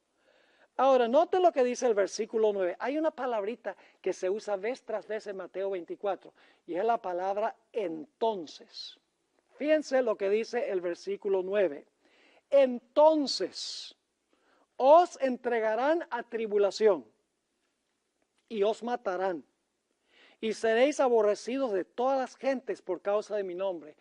Ahora, noten lo que dice el versículo 9. Hay una palabrita que se usa vez tras vez en Mateo 24, y es la palabra entonces. Fíjense lo que dice el versículo 9. Entonces os entregarán a tribulación y os matarán, y seréis aborrecidos de todas las gentes por causa de mi nombre.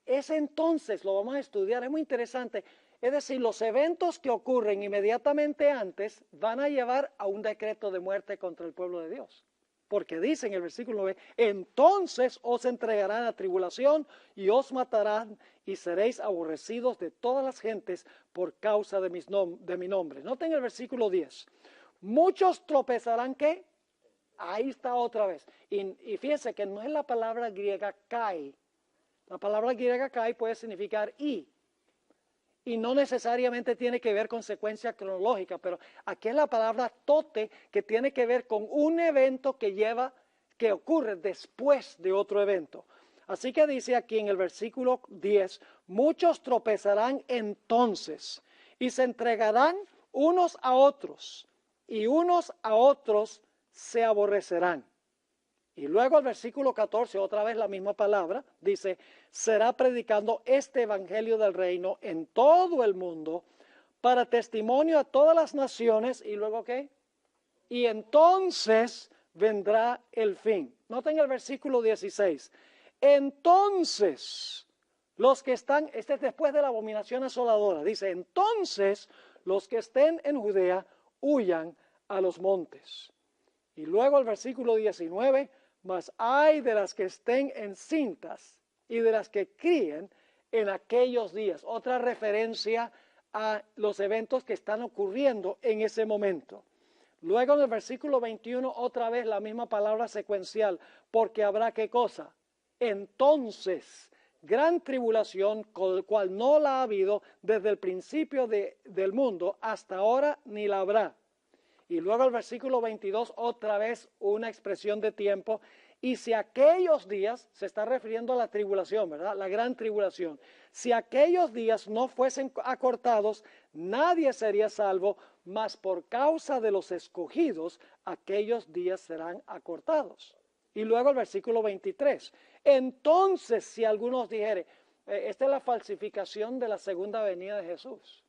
Ese entonces lo vamos a estudiar, es muy interesante. Es decir, los eventos que ocurren inmediatamente antes van a llevar a un decreto de muerte contra el pueblo de Dios. Porque dice en el versículo 9, entonces os entregarán a tribulación y os matarán y seréis aborrecidos de todas las gentes por causa de mi nombre. Noten el versículo 10. Muchos tropezarán, ¿qué? Ahí está otra vez. Y fíjense que no es la palabra griega kai. La palabra griega kai puede significar y no necesariamente tiene que ver con secuencia cronológica, pero aquí es la palabra tote, que tiene que ver con un evento que ocurre después de otro evento. Así que dice aquí en el versículo 10, muchos tropezarán entonces y se entregarán unos a otros y unos a otros se aborrecerán. Y luego el versículo 14, otra vez la misma palabra, dice, será predicando este evangelio del reino en todo el mundo para testimonio a todas las naciones. ¿Y luego qué? Y entonces vendrá el fin. Noten el versículo 16. Entonces, los que están, este es después de la abominación asoladora, dice, entonces los que estén en Judea huyan a los montes. Y luego el versículo 19, mas hay de las que estén encintas y de las que críen en aquellos días. Otra referencia a los eventos que están ocurriendo en ese momento. Luego en el versículo 21, otra vez la misma palabra secuencial, porque habrá ¿qué cosa? Entonces, gran tribulación, cual no la ha habido desde el principio del mundo hasta ahora, ni la habrá. Y luego el versículo 22, otra vez una expresión de tiempo. Y si aquellos días, se está refiriendo a la tribulación, ¿verdad? La gran tribulación. Si aquellos días no fuesen acortados, nadie sería salvo, mas por causa de los escogidos, aquellos días serán acortados. Y luego el versículo 23. Entonces, si algunos dijere, esta es la falsificación de la segunda venida de Jesús.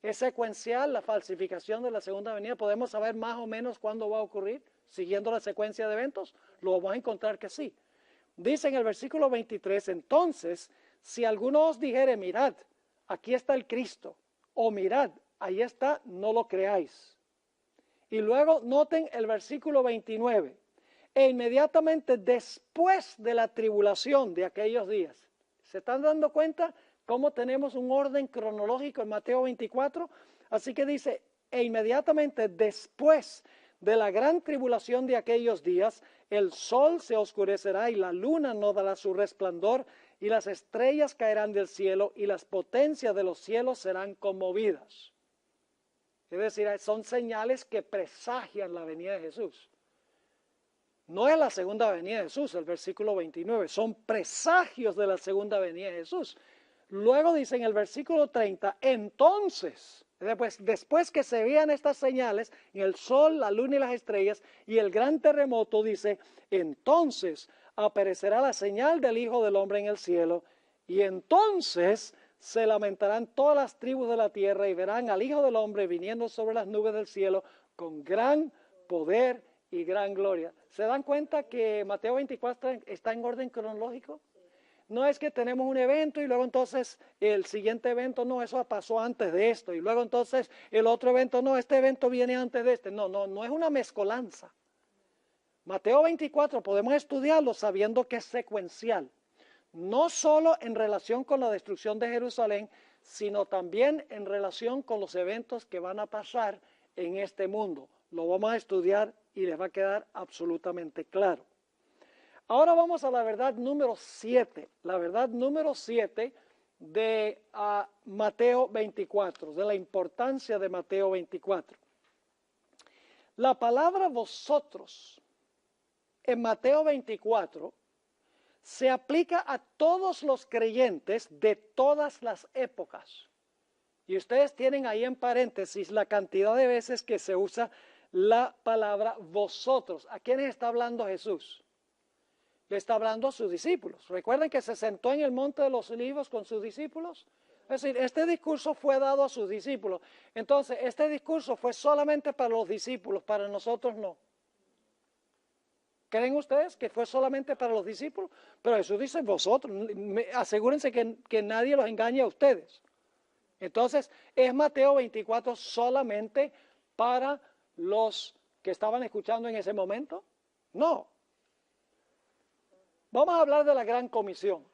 Es secuencial la falsificación de la segunda venida. ¿Podemos saber más o menos cuándo va a ocurrir? Siguiendo la secuencia de eventos, lo vamos a encontrar que sí. Dice en el versículo 23, entonces, si alguno os dijere, mirad, aquí está el Cristo, o mirad, ahí está, no lo creáis. Y luego noten el versículo 29, e inmediatamente después de la tribulación de aquellos días. ¿Se están dando cuenta cómo tenemos un orden cronológico en Mateo 24? Así que dice, e inmediatamente después de la gran tribulación de aquellos días, el sol se oscurecerá y la luna no dará su resplandor y las estrellas caerán del cielo y las potencias de los cielos serán conmovidas. Es decir, son señales que presagian la venida de Jesús. No es la segunda venida de Jesús, el versículo 29, son presagios de la segunda venida de Jesús. Luego dice en el versículo 30, entonces, después que se vean estas señales, en el sol, la luna y las estrellas, y el gran terremoto, dice, entonces aparecerá la señal del Hijo del Hombre en el cielo, y entonces se lamentarán todas las tribus de la tierra y verán al Hijo del Hombre viniendo sobre las nubes del cielo con gran poder y gran gloria. ¿Se dan cuenta que Mateo 24 está en orden cronológico? no es que tenemos un evento y luego entonces el siguiente evento, no, eso pasó antes de esto, y luego entonces el otro evento, no, este evento viene antes de este. No es una mezcolanza. Mateo 24 podemos estudiarlo sabiendo que es secuencial, no solo en relación con la destrucción de Jerusalén, sino también en relación con los eventos que van a pasar en este mundo. Lo vamos a estudiar y les va a quedar absolutamente claro. Ahora vamos a la verdad número 7, la verdad número 7 de Mateo 24, de la importancia de Mateo 24. La palabra vosotros en Mateo 24 se aplica a todos los creyentes de todas las épocas. Y ustedes tienen ahí en paréntesis la cantidad de veces que se usa la palabra vosotros. ¿A quiénes está hablando Jesús? Le está hablando a sus discípulos. Recuerden que se sentó en el monte de los olivos con sus discípulos. Es decir, este discurso fue dado a sus discípulos. Entonces, este discurso fue solamente para los discípulos, para nosotros no. ¿Creen ustedes que fue solamente para los discípulos? Pero Jesús dice, vosotros, asegúrense que nadie los engañe a ustedes. Entonces, ¿es Mateo 24 solamente para los que estaban escuchando en ese momento? No. Vamos a hablar de la Gran Comisión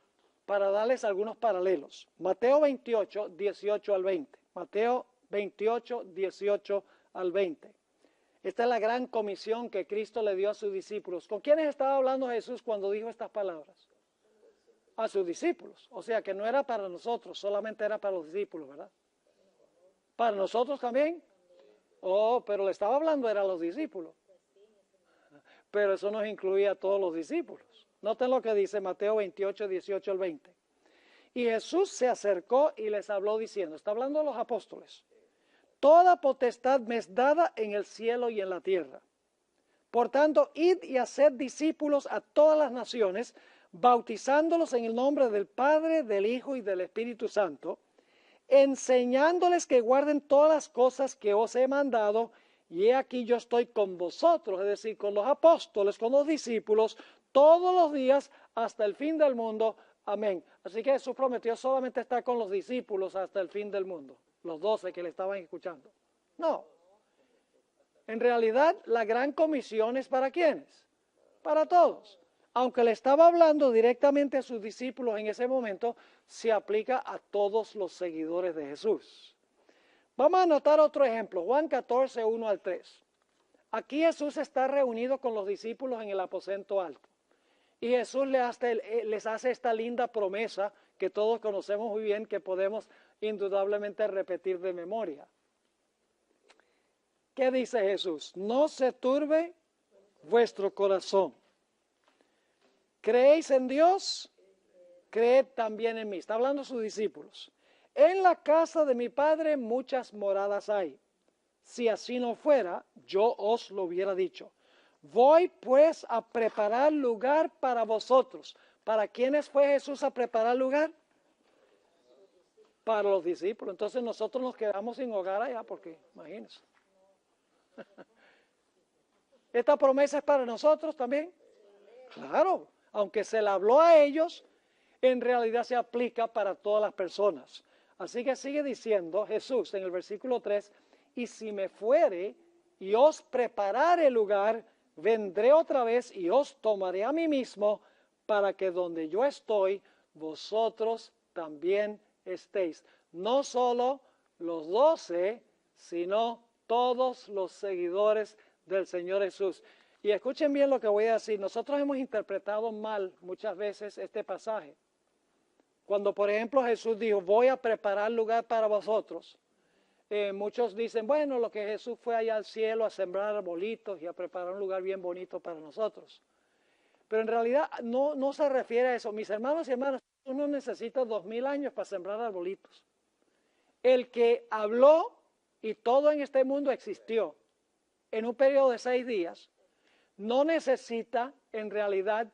para darles algunos paralelos. Mateo 28, 18 al 20. Mateo 28, 18 al 20. Esta es la gran comisión que Cristo le dio a sus discípulos. ¿Con quiénes estaba hablando Jesús cuando dijo estas palabras? A sus discípulos. O sea que no era para nosotros, solamente era para los discípulos, ¿verdad? ¿Para nosotros también? Oh, pero le estaba hablando era a los discípulos. Pero eso nos incluía a todos los discípulos. Noten lo que dice Mateo 28, 18 al 20. Y Jesús se acercó y les habló diciendo, está hablando de los apóstoles, toda potestad me es dada en el cielo y en la tierra. Por tanto, id y haced discípulos a todas las naciones, bautizándolos en el nombre del Padre, del Hijo y del Espíritu Santo, enseñándoles que guarden todas las cosas que os he mandado, y he aquí yo estoy con vosotros, es decir, con los apóstoles, con los discípulos, todos los días hasta el fin del mundo. Amén. Así que Jesús prometió solamente estar con los discípulos hasta el fin del mundo, los 12 que le estaban escuchando. No. En realidad, la gran comisión es ¿para quiénes? Para todos. Aunque le estaba hablando directamente a sus discípulos en ese momento, se aplica a todos los seguidores de Jesús. Vamos a anotar otro ejemplo, Juan 14, 1 al 3. Aquí Jesús está reunido con los discípulos en el aposento alto. Y Jesús les hace esta linda promesa que todos conocemos muy bien, que podemos indudablemente repetir de memoria. ¿Qué dice Jesús? No se turbe vuestro corazón. ¿Creéis en Dios? Creed también en mí. Está hablando a sus discípulos. En la casa de mi Padre muchas moradas hay. Si así no fuera, yo os lo hubiera dicho. Voy pues a preparar lugar para vosotros. ¿Para quiénes fue Jesús a preparar lugar? Para los discípulos. Entonces nosotros nos quedamos sin hogar allá porque, imagínense. ¿Esta promesa es para nosotros también? Claro, aunque se la habló a ellos, en realidad se aplica para todas las personas. Así que sigue diciendo Jesús en el versículo 3, y si me fuere y os preparare lugar, vendré otra vez y os tomaré a mí mismo, para que donde yo estoy, vosotros también estéis. No solo los 12, sino todos los seguidores del Señor Jesús. Y escuchen bien lo que voy a decir. Nosotros hemos interpretado mal muchas veces este pasaje. Cuando, por ejemplo, Jesús dijo, voy a preparar lugar para vosotros. Muchos dicen, bueno, lo que Jesús fue allá al cielo a sembrar arbolitos y a preparar un lugar bien bonito para nosotros. Pero en realidad no se refiere a eso. Mis hermanos y hermanas, uno necesita 2000 años para sembrar arbolitos. El que habló y todo en este mundo existió en un periodo de 6 días, no necesita en realidad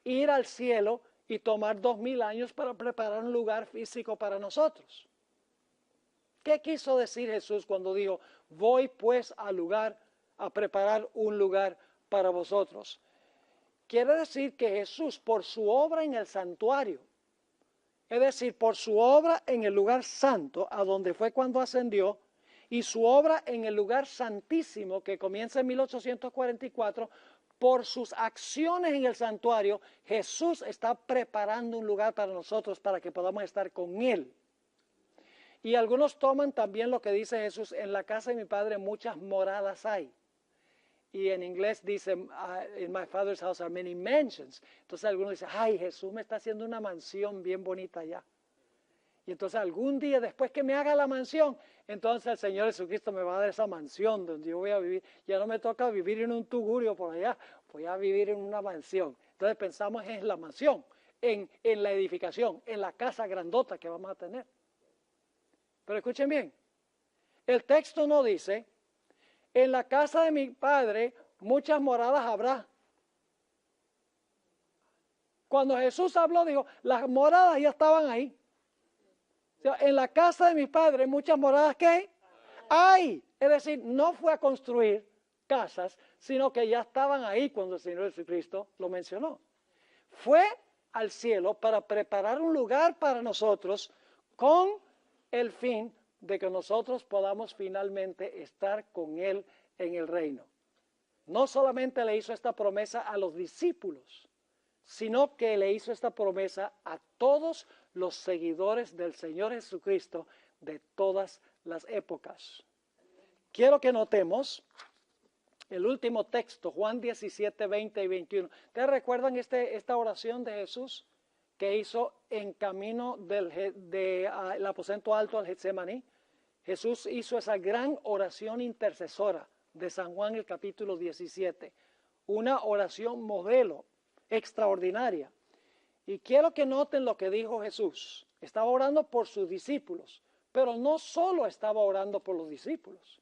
ir al cielo y tomar 2000 años para preparar un lugar físico para nosotros. ¿Qué quiso decir Jesús cuando dijo, voy pues al lugar, a preparar un lugar para vosotros? Quiere decir que Jesús, por su obra en el santuario, Es decir, por su obra en el lugar santo, a donde fue cuando ascendió, y su obra en el lugar santísimo, que comienza en 1844, por sus acciones en el santuario, Jesús está preparando un lugar para nosotros para que podamos estar con Él. Y algunos toman también lo que dice Jesús, en la casa de mi Padre muchas moradas hay. Y en inglés dice, in my father's house are many mansions. Entonces algunos dicen, ay, Jesús me está haciendo una mansión bien bonita allá. Y entonces algún día después que me haga la mansión, entonces el Señor Jesucristo me va a dar esa mansión donde yo voy a vivir. Ya no me toca vivir en un tugurio por allá, voy a vivir en una mansión. Entonces pensamos en la mansión, en la edificación, en la casa grandota que vamos a tener. Pero escuchen bien, el texto no dice, en la casa de mi Padre muchas moradas habrá. Cuando Jesús habló, dijo, las moradas ya estaban ahí. O sea, en la casa de mi Padre muchas moradas, ¿qué? Hay. Es decir, no fue a construir casas, sino que ya estaban ahí cuando el Señor Jesucristo lo mencionó. Fue al cielo para preparar un lugar para nosotros con el fin de que nosotros podamos finalmente estar con Él en el reino. No solamente le hizo esta promesa a los discípulos, sino que le hizo esta promesa a todos los seguidores del Señor Jesucristo de todas las épocas. Quiero que notemos el último texto, Juan 17, 20 y 21. ¿Ustedes recuerdan esta oración de Jesús que hizo en camino del aposento alto al Getsemaní? Jesús hizo esa gran oración intercesora de San Juan, el capítulo 17. Una oración modelo, extraordinaria. Y quiero que noten lo que dijo Jesús. Estaba orando por sus discípulos, pero no solo estaba orando por los discípulos.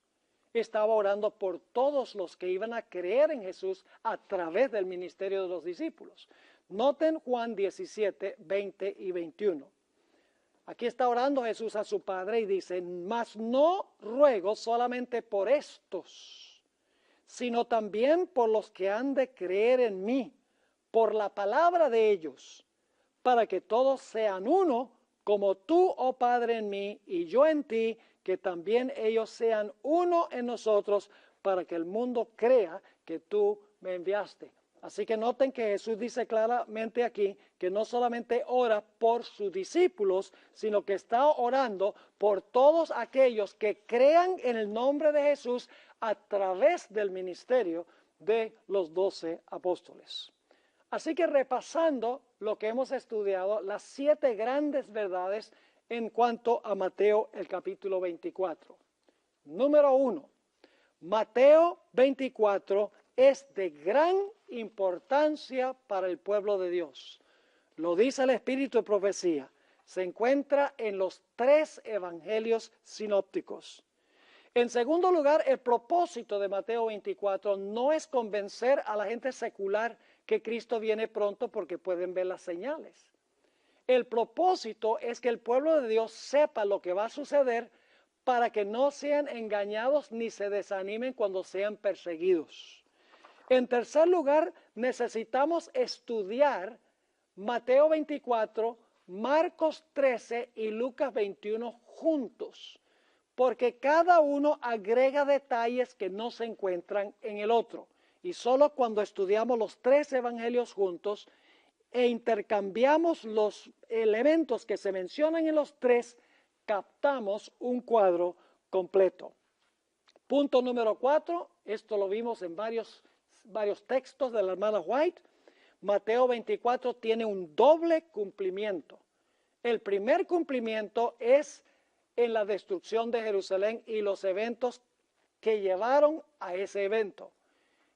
Estaba orando por todos los que iban a creer en Jesús a través del ministerio de los discípulos. Noten Juan 17, 20 y 21. Aquí está orando Jesús a su Padre y dice, mas no ruego solamente por estos, sino también por los que han de creer en mí, por la palabra de ellos, para que todos sean uno, como tú, oh Padre, en mí y yo en ti, que también ellos sean uno en nosotros, para que el mundo crea que tú me enviaste. Así que noten que Jesús dice claramente aquí que no solamente ora por sus discípulos, sino que está orando por todos aquellos que crean en el nombre de Jesús a través del ministerio de los 12 apóstoles. Así que repasando lo que hemos estudiado, las 7 grandes verdades en cuanto a Mateo el capítulo 24. Número 1, Mateo 24 es de gran importancia para el pueblo de Dios. Lo dice el Espíritu de Profecía. Se encuentra en los 3 evangelios sinópticos. En segundo lugar, el propósito de Mateo 24 no es convencer a la gente secular que Cristo viene pronto porque pueden ver las señales. El propósito es que el pueblo de Dios sepa lo que va a suceder para que no sean engañados ni se desanimen cuando sean perseguidos. En tercer lugar, necesitamos estudiar Mateo 24, Marcos 13 y Lucas 21 juntos, porque cada uno agrega detalles que no se encuentran en el otro. Y solo cuando estudiamos los 3 evangelios juntos e intercambiamos los elementos que se mencionan en los 3, captamos un cuadro completo. Punto número 4, esto lo vimos en varios textos de la hermana White. Mateo 24 tiene un doble cumplimiento. El primer cumplimiento es en la destrucción de Jerusalén y los eventos que llevaron a ese evento.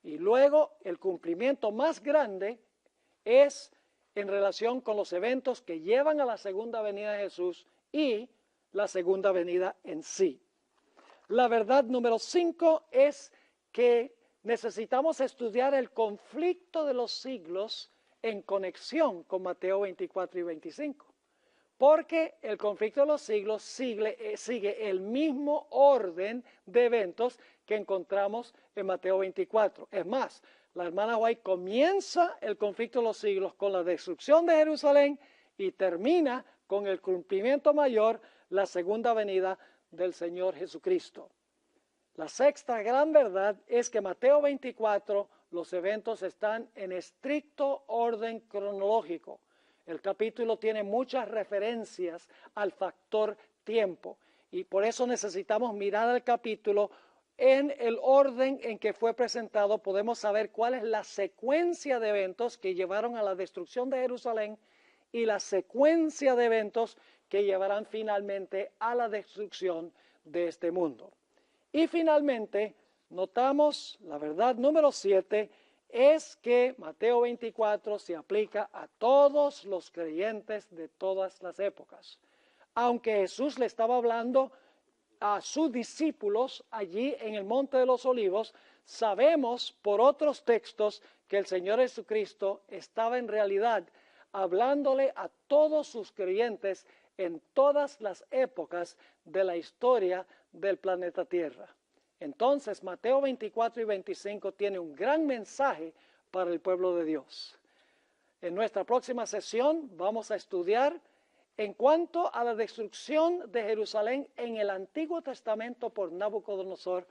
Y luego el cumplimiento más grande es en relación con los eventos que llevan a la segunda venida de Jesús y la segunda venida en sí. La verdad número 5 es que necesitamos estudiar el conflicto de los siglos en conexión con Mateo 24 y 25. Porque el conflicto de los siglos sigue el mismo orden de eventos que encontramos en Mateo 24. Es más, la hermana White comienza el conflicto de los siglos con la destrucción de Jerusalén y termina con el cumplimiento mayor, la segunda venida del Señor Jesucristo. La sexta gran verdad es que Mateo 24, los eventos están en estricto orden cronológico. El capítulo tiene muchas referencias al factor tiempo y por eso necesitamos mirar al capítulo en el orden en que fue presentado. Podemos saber cuál es la secuencia de eventos que llevaron a la destrucción de Jerusalén y la secuencia de eventos que llevarán finalmente a la destrucción de este mundo. Y finalmente, notamos la verdad número 7, es que Mateo 24 se aplica a todos los creyentes de todas las épocas. Aunque Jesús le estaba hablando a sus discípulos allí en el Monte de los Olivos, sabemos por otros textos que el Señor Jesucristo estaba en realidad hablándole a todos sus creyentes en todas las épocas de la historia del planeta Tierra. Entonces, Mateo 24 y 25 tiene un gran mensaje para el pueblo de Dios. En nuestra próxima sesión vamos a estudiar en cuanto a la destrucción de Jerusalén en el Antiguo Testamento por Nabucodonosor,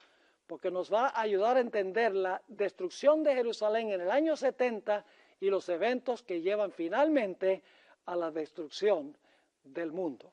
porque nos va a ayudar a entender la destrucción de Jerusalén en el año 70 y los eventos que llevan finalmente a la destrucción del mundo.